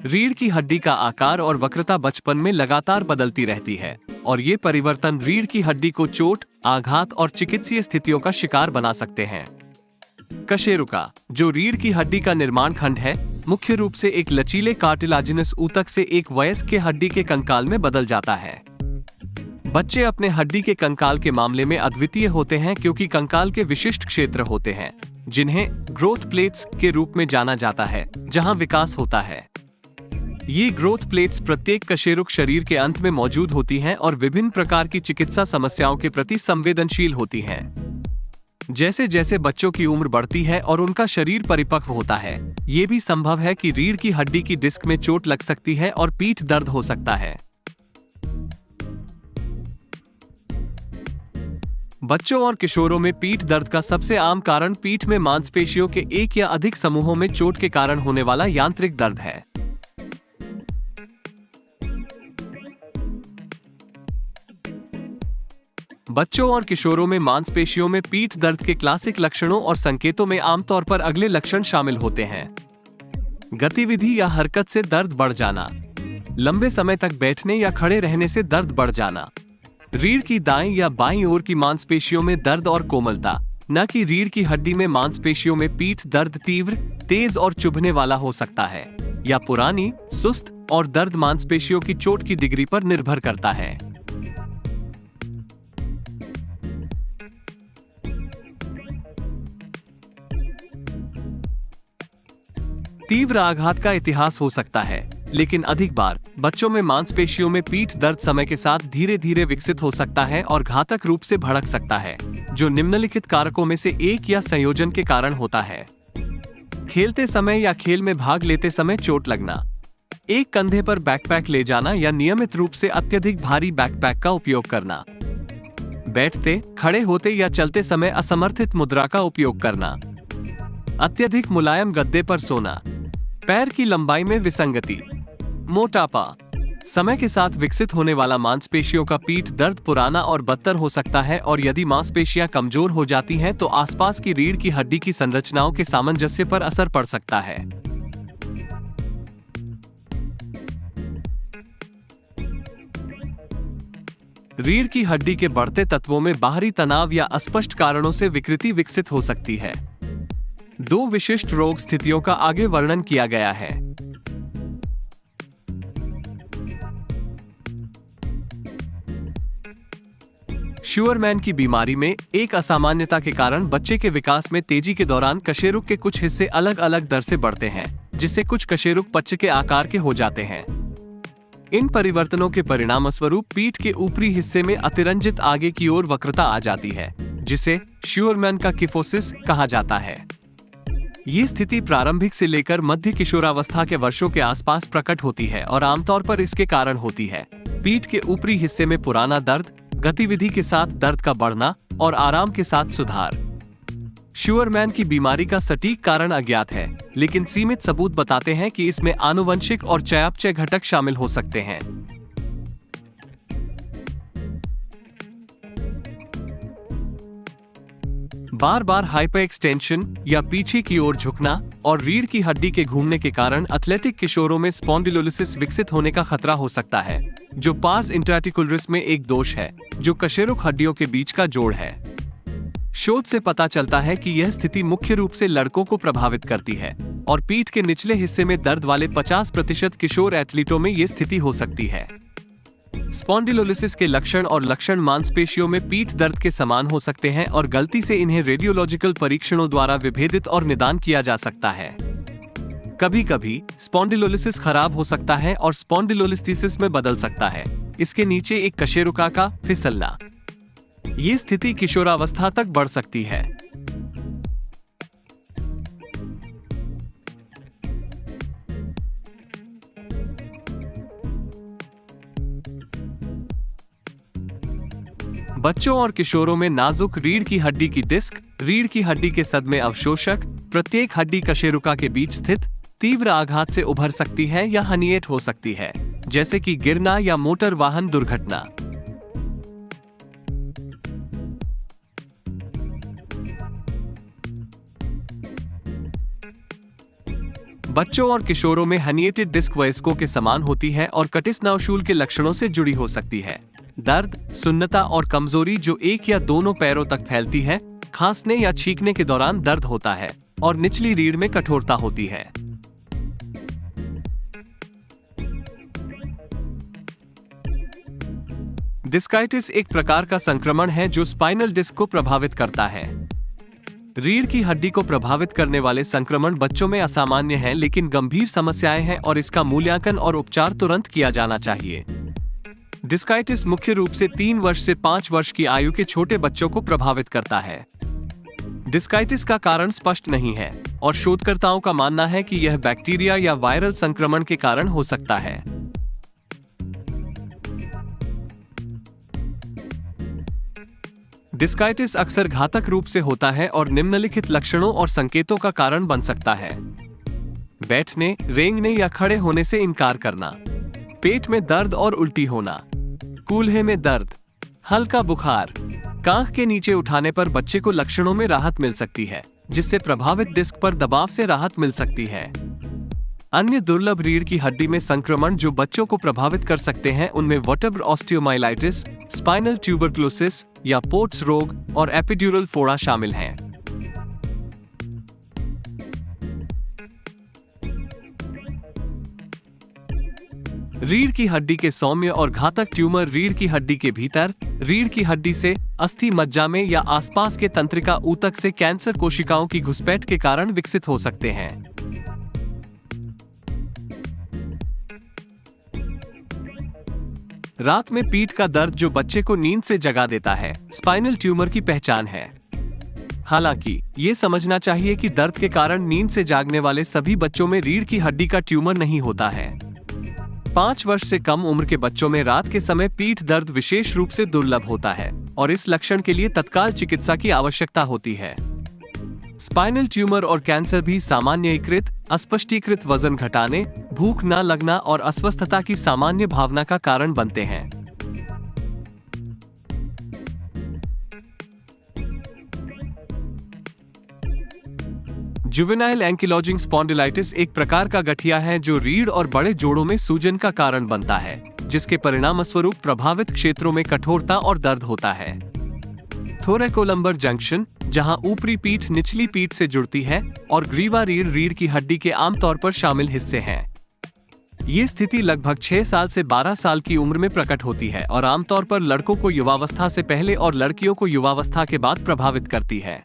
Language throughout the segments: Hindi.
रीढ़ की हड्डी का आकार और वक्रता बचपन में लगातार बदलती रहती है और ये परिवर्तन रीढ़ की हड्डी को चोट, आघात और चिकित्सीय स्थितियों का शिकार बना सकते हैं। कशेरुका, जो रीढ़ की हड्डी का निर्माण खंड है, मुख्य रूप से एक लचीले कार्टिलाजिनस ऊतक से एक वयस्क के हड्डी के कंकाल में बदल जाता है। बच्चे अपने हड्डी के कंकाल के मामले में अद्वितीय होते हैं क्योंकि कंकाल के विशिष्ट क्षेत्र होते हैं, जिन्हें ग्रोथ प्लेट्स के रूप में जाना जाता है, जहां विकास होता है। ये ग्रोथ प्लेट्स प्रत्येक कशेरुक शरीर के अंत में मौजूद होती हैं और विभिन्न प्रकार की चिकित्सा समस्याओं के प्रति संवेदनशील होती हैं। जैसे जैसे बच्चों की उम्र बढ़ती है और उनका शरीर परिपक्व होता है, ये भी संभव है कि रीढ़ की हड्डी की डिस्क में चोट लग सकती है और पीठ दर्द हो सकता है। बच्चों और किशोरों में पीठ दर्द का सबसे आम कारण पीठ में मांसपेशियों के एक या अधिक समूहों में चोट के कारण होने वाला यांत्रिक दर्द है। बच्चों और किशोरों में मांसपेशियों में पीठ दर्द के क्लासिक लक्षणों और संकेतों में आमतौर पर अगले लक्षण शामिल होते हैं। गतिविधि या हरकत से दर्द बढ़ जाना, लंबे समय तक बैठने या खड़े रहने से दर्द बढ़ जाना, रीढ़ की दाईं या बाईं ओर की मांसपेशियों में दर्द और कोमलता, न कि रीढ़ की हड्डी में मांसपेशियों में पीठ दर्द तीव्र, तेज और चुभने वाला हो सकता है, या पुरानी, सुस्त और दर्द मांसपेशियों की चोट की डिग्री पर निर्भर करता है। तीव्र आघात का इतिहास हो सकता है, लेकिन अधिक बार बच्चों में मांसपेशियों में पीठ दर्द समय के साथ धीरे धीरे विकसित हो सकता है और घातक रूप से भड़क सकता है, जो निम्नलिखित कारकों में से एक या संयोजन के कारण होता है। खेलते समय या खेल में भाग लेते समय चोट लगना, एक कंधे पर बैकपैक ले जाना या नियमित रूप से अत्यधिक भारी बैकपैक का उपयोग करना, बैठते, खड़े होते या चलते समय असमर्थित मुद्रा का उपयोग करना, अत्यधिक मुलायम गद्दे पर सोना, पैर की लंबाई में विसंगति, मोटापा। समय के साथ विकसित होने वाला मांसपेशियों का पीठ दर्द पुराना और बदतर हो सकता है और यदि मांसपेशियां कमजोर हो जाती हैं तो आसपास की रीढ़ की हड्डी की संरचनाओं के सामंजस्य पर असर पड़ सकता है। रीढ़ की हड्डी के बढ़ते तत्वों में बाहरी तनाव या अस्पष्ट कारणों से विकृति विकसित हो सकती है। दो विशिष्ट रोग स्थितियों का आगे वर्णन किया गया है। श्यूअरमैन की बीमारी में एक असामान्यता के कारण बच्चे के विकास में तेजी के दौरान कशेरुक के कुछ हिस्से अलग अलग दर से बढ़ते हैं, जिससे कुछ कशेरुक पच्च के आकार के हो जाते हैं। इन परिवर्तनों के परिणामस्वरूप पीठ के ऊपरी हिस्से में अतिरंजित आगे की ओर वक्रता आ जाती है, जिसे श्यूअरमैन का किफोसिस कहा जाता है। ये स्थिति प्रारंभिक से लेकर मध्य किशोरावस्था के वर्षों के आसपास प्रकट होती है और आमतौर पर इसके कारण होती है पीठ के ऊपरी हिस्से में पुराना दर्द, गतिविधि के साथ दर्द का बढ़ना और आराम के साथ सुधार। श्यूअरमैन की बीमारी का सटीक कारण अज्ञात है, लेकिन सीमित सबूत बताते हैं कि इसमें आनुवंशिक और चयापचय घटक शामिल हो सकते हैं। बार बार हाइपर एक्सटेंशन या पीछे की ओर झुकना और रीढ़ की हड्डी के घूमने के कारण एथलेटिक किशोरों में स्पॉन्डिलोलिसिस विकसित होने का खतरा हो सकता है, जो पार्स इंट्रार्टिकुलरिस में एक दोष है, जो कशेरुक हड्डियों के बीच का जोड़ है। शोध से पता चलता है कि यह स्थिति मुख्य रूप से लड़कों को प्रभावित करती है और पीठ के निचले हिस्से में दर्द वाले 50% किशोर एथलीटों में यह स्थिति हो सकती है। स्पॉन्डिलोलिसिस के लक्षण और लक्षण मांसपेशियों में पीठ दर्द के समान हो सकते हैं और गलती से इन्हें रेडियोलॉजिकल परीक्षणों द्वारा विभेदित और निदान किया जा सकता है। कभी-कभी स्पॉन्डिलोलिसिस खराब हो सकता है और स्पॉन्डिलोलिस्थीसिस में बदल सकता है। इसके नीचे एक कशेरुका का फिसलना। ये स्थिति किशोरावस्था तक बढ़ सकती है। बच्चों और किशोरों में नाजुक रीढ़ की हड्डी की डिस्क, रीढ़ की हड्डी के सदमे अवशोषक, प्रत्येक हड्डी कशेरुका के बीच स्थित तीव्र आघात से उभर सकती है या हनिएट हो सकती है, जैसे कि गिरना या मोटर वाहन दुर्घटना। बच्चों और किशोरों में हर्निएटेड डिस्क वयस्कों के समान होती है और कटिस नवशूल के लक्षणों से जुड़ी हो सकती है। दर्द, सुन्नता और कमजोरी जो एक या दोनों पैरों तक फैलती है, खांसने या छींकने के दौरान दर्द होता है और निचली रीढ़ में कठोरता होती है। डिस्काइटिस एक प्रकार का संक्रमण है जो स्पाइनल डिस्क को प्रभावित करता है। रीढ़ की हड्डी को प्रभावित करने वाले संक्रमण बच्चों में असामान्य हैं, लेकिन गंभीर समस्याएं हैं और इसका मूल्यांकन और उपचार तुरंत किया जाना चाहिए। डिस्काइटिस मुख्य रूप से 3 वर्ष से 5 वर्ष की आयु के छोटे बच्चों को प्रभावित करता है। डिस्काइटिस का कारण स्पष्ट नहीं है और शोधकर्ताओं का मानना है कि यह बैक्टीरिया या वायरल संक्रमण के कारण हो सकता है। डिस्काइटिस अक्सर घातक रूप से होता है और निम्नलिखित लक्षणों और संकेतों का कारण बन सकता है। बैठने, रेंगने या खड़े होने से इनकार करना, पेट में दर्द और उल्टी होना, कूल्हे में दर्द, हल्का बुखार, कांख के नीचे उठाने पर बच्चे को लक्षणों में राहत मिल सकती है, जिससे प्रभावित डिस्क पर दबाव से राहत मिल सकती है। अन्य दुर्लभ रीढ़ की हड्डी में संक्रमण जो बच्चों को प्रभावित कर सकते हैं उनमें वर्टेब्रल ऑस्टियोमाइलाइटिस, स्पाइनल ट्यूबरक्लोसिस या पोर्ट्स रोग और एपिड्यूरल फोड़ा शामिल हैं। रीढ़ की हड्डी के सौम्य और घातक ट्यूमर रीढ़ की हड्डी के भीतर, रीढ़ की हड्डी से अस्थि मज्जा में या आसपास के तंत्रिका ऊतक से कैंसर कोशिकाओं की घुसपैठ के कारण विकसित हो सकते हैं। रात में पीठ का दर्द जो बच्चे को नींद से जगा देता है, स्पाइनल ट्यूमर की पहचान है। हालांकि ये समझना चाहिए कि दर्द के कारण नींद से जागने वाले सभी बच्चों में रीढ़ की हड्डी का ट्यूमर नहीं होता है। 5 वर्ष से कम उम्र के बच्चों में रात के समय पीठ दर्द विशेष रूप से दुर्लभ होता है और इस लक्षण के लिए तत्काल चिकित्सा की आवश्यकता होती है। स्पाइनल ट्यूमर और कैंसर भी सामान्यीकृत, अस्पष्टीकृत वजन घटाने, भूख न लगना और अस्वस्थता की सामान्य भावना का कारण बनते हैं। जुवेनाइल एंकिलोजिंग स्पॉन्डिलाइटिस एक प्रकार का गठिया है जो रीढ़ और बड़े जोड़ों में सूजन का कारण बनता है, जिसके परिणामस्वरूप प्रभावित क्षेत्रों में कठोरता और दर्द होता है। थोरैकोलम्बर जंक्शन, जहां ऊपरी पीठ निचली पीठ से जुड़ती है, और ग्रीवा रीढ़ की हड्डी के आमतौर पर शामिल हिस्से हैं। ये स्थिति लगभग 6 साल से 12 साल की उम्र में प्रकट होती है और आमतौर पर लड़कों को युवावस्था से पहले और लड़कियों को युवावस्था के बाद प्रभावित करती है।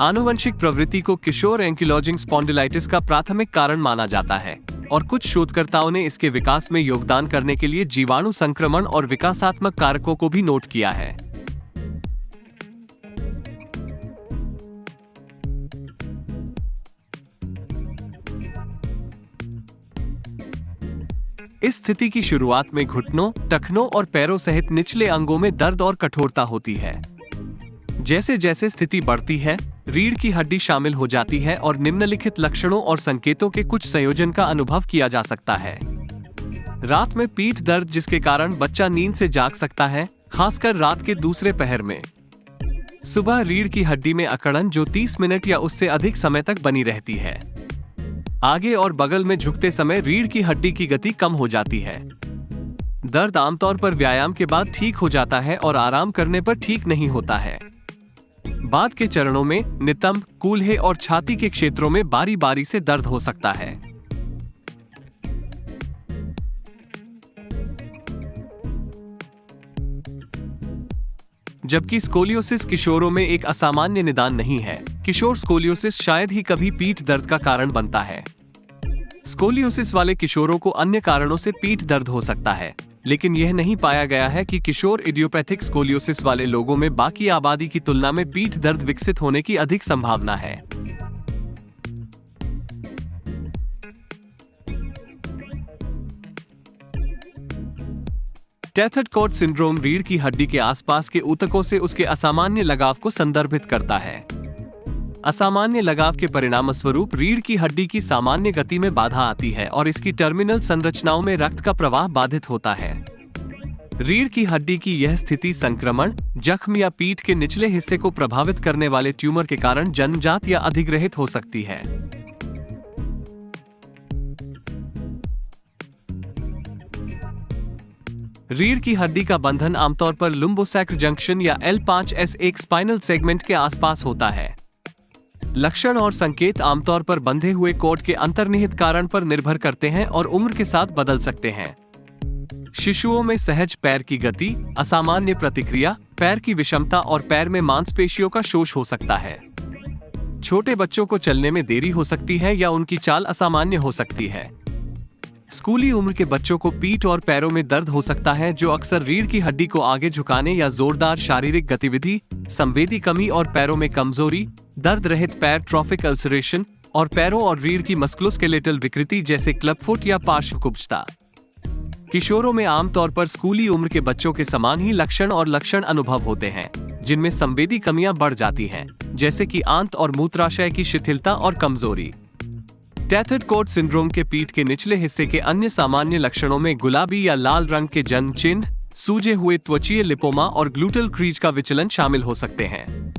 आनुवंशिक प्रवृत्ति को किशोर एंकिलोजिंग स्पॉन्डिलाइटिस का प्राथमिक कारण माना जाता है और कुछ शोधकर्ताओं ने इसके विकास में योगदान करने के लिए जीवाणु संक्रमण और विकासात्मक कारकों को भी नोट किया है। इस स्थिति की शुरुआत में घुटनों, टखनों और पैरों सहित निचले अंगों में दर्द और कठोरता होती है। जैसे जैसे स्थिति बढ़ती है, रीढ़ की हड्डी शामिल हो जाती है और निम्नलिखित लक्षणों और संकेतों के कुछ संयोजन का अनुभव किया जा सकता है। रात में पीठ दर्द जिसके कारण बच्चा नींद से जाग सकता है, खासकर रात के दूसरे पहर में। सुबह रीढ़ की हड्डी में अकड़न जो 30 मिनट या उससे अधिक समय तक बनी रहती है। आगे और बगल में झुकते समय रीढ़ की हड्डी की गति कम हो जाती है। दर्द आमतौर पर व्यायाम के बाद ठीक हो जाता है और आराम करने पर ठीक नहीं होता है। बाद के चरणों में नितंब, कूल्हे और छाती के क्षेत्रों में बारी बारी से दर्द हो सकता है। जबकि स्कोलियोसिस किशोरों में एक असामान्य निदान नहीं है, किशोर स्कोलियोसिस शायद ही कभी पीठ दर्द का कारण बनता है। स्कोलियोसिस वाले किशोरों को अन्य कारणों से पीठ दर्द हो सकता है, लेकिन यह नहीं पाया गया है कि किशोर इडियोपैथिक स्कोलियोसिस वाले लोगों में बाकी आबादी की तुलना में पीठ दर्द विकसित होने की अधिक संभावना है। टेथर्ड कॉर्ड सिंड्रोम रीढ़ की हड्डी के आसपास के ऊतकों से उसके असामान्य लगाव को संदर्भित करता है। असामान्य लगाव के परिणामस्वरूप रीढ़ की हड्डी की सामान्य गति में बाधा आती है और इसकी टर्मिनल संरचनाओं में रक्त का प्रवाह बाधित होता है। रीढ़ की हड्डी की यह स्थिति संक्रमण, जख्म या पीठ के निचले हिस्से को प्रभावित करने वाले ट्यूमर के कारण जन्मजात या अधिग्रहित हो सकती है। रीढ़ की हड्डी का बंधन आमतौर पर लुम्बोसैक्र जंक्शन या L5S1 स्पाइनल सेगमेंट के आसपास होता है। लक्षण और संकेत आमतौर पर बंधे हुए कोट के अंतर्निहित कारण पर निर्भर करते हैं और उम्र के साथ बदल सकते हैं। शिशुओं में सहज पैर की गति, असामान्य प्रतिक्रिया, पैर की विषमता और पैर में मांसपेशियों का शोष हो सकता है। छोटे बच्चों को चलने में देरी हो सकती है या उनकी चाल असामान्य हो सकती है। स्कूली उम्र के बच्चों को पीठ और पैरों में दर्द हो सकता है, जो अक्सर रीढ़ की हड्डी को आगे झुकाने या जोरदार शारीरिक गतिविधि, संवेदी कमी और पैरों में कमजोरी, दर्द रहित पैर, ट्रॉफिक अल्सरेशन और पैरों और रीढ़ की मस्कुलोस्केलेटल विकृति जैसे क्लबफुट या पार्श्वकुब्जता। किशोरों में आमतौर पर स्कूली उम्र के बच्चों के समान ही लक्षण और लक्षण अनुभव होते हैं, जिनमें संवेदी कमियां बढ़ जाती हैं, जैसे कि आंत और मूत्राशय की शिथिलता और कमजोरी। टैथर्ड कोट सिंड्रोम के पीठ के निचले हिस्से के अन्य सामान्य लक्षणों में गुलाबी या लाल रंग के जन्म चिन्ह, सूजे हुए त्वचीय लिपोमा और ग्लूटल क्रीज का विचलन शामिल हो सकते हैं।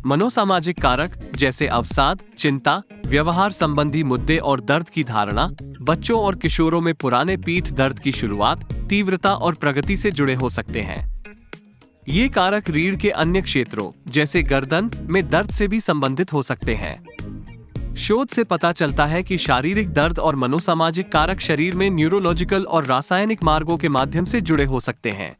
मनोसामाजिक कारक जैसे अवसाद, चिंता, व्यवहार संबंधी मुद्दे और दर्द की धारणा बच्चों और किशोरों में पुराने पीठ दर्द की शुरुआत, तीव्रता और प्रगति से जुड़े हो सकते हैं। ये कारक रीढ़ के अन्य क्षेत्रों जैसे गर्दन में दर्द से भी संबंधित हो सकते हैं। शोध से पता चलता है कि शारीरिक दर्द और मनोसामाजिक कारक शरीर में न्यूरोलॉजिकल और रासायनिक मार्गों के माध्यम से जुड़े हो सकते हैं।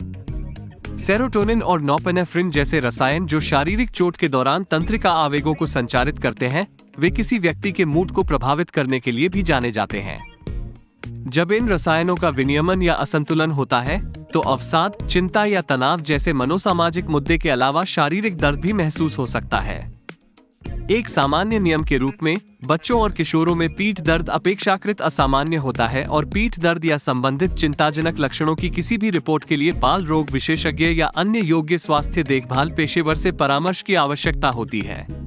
सेरोटोनिन और नॉपेनेफ्रिन जैसे रसायन जो शारीरिक चोट के दौरान तंत्रिका आवेगों को संचारित करते हैं, वे किसी व्यक्ति के मूड को प्रभावित करने के लिए भी जाने जाते हैं। जब इन रसायनों का विनियमन या असंतुलन होता है, तो अवसाद, चिंता या तनाव जैसे मनोसामाजिक मुद्दे के अलावा शारीरिक दर्द भी महसूस हो सकता है। एक सामान्य नियम के रूप में बच्चों और किशोरों में पीठ दर्द अपेक्षाकृत असामान्य होता है और पीठ दर्द या संबंधित चिंताजनक लक्षणों की किसी भी रिपोर्ट के लिए बाल रोग विशेषज्ञ या अन्य योग्य स्वास्थ्य देखभाल पेशेवर से परामर्श की आवश्यकता होती है।